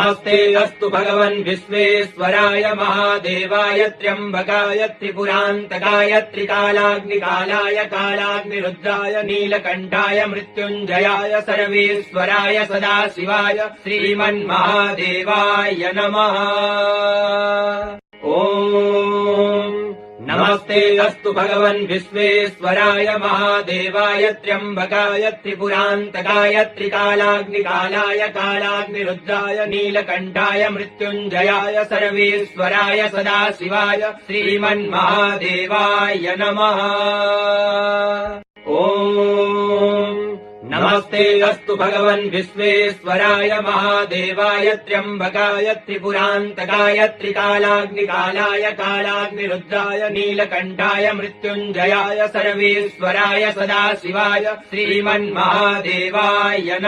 नमस्ते अस्तु भगवन् विश्वेश्वराय महादेवाय त्र्यम्बकाय त्रिपुरान्तकाय त्रिकालाग्निकालाय कालाग्निरुद्राय नीलकण्ठाय मृत्युञ्जयाय सर्वेश्वराय सदाशिवाय श्रीमन्महादेवाय नमः। नमस्ते अस्तु भगवन् विश्वेश्वराय महादेवाय त्र्यम्बकाय त्रिपुरान्तकाय त्रिकालाग्निकालाय कालाग्निरुद्राय नीलकण्ठाय मृत्युञ्जयाय सर्वेश्वराय सदाशिवाय श्रीमन्महादेवाय नमः। नमस्ते अस्तु भगवन् विश्वेश्वराय महादेवाय त्र्यम्बकाय त्रिपुरान्तकाय त्रिकालाग्निकालाय कालाग्निरुद्राय नीलकण्ठाय मृत्युञ्जयाय सर्वेश्वराय सदाशिवाय श्रीमन्महादेवाय नमः।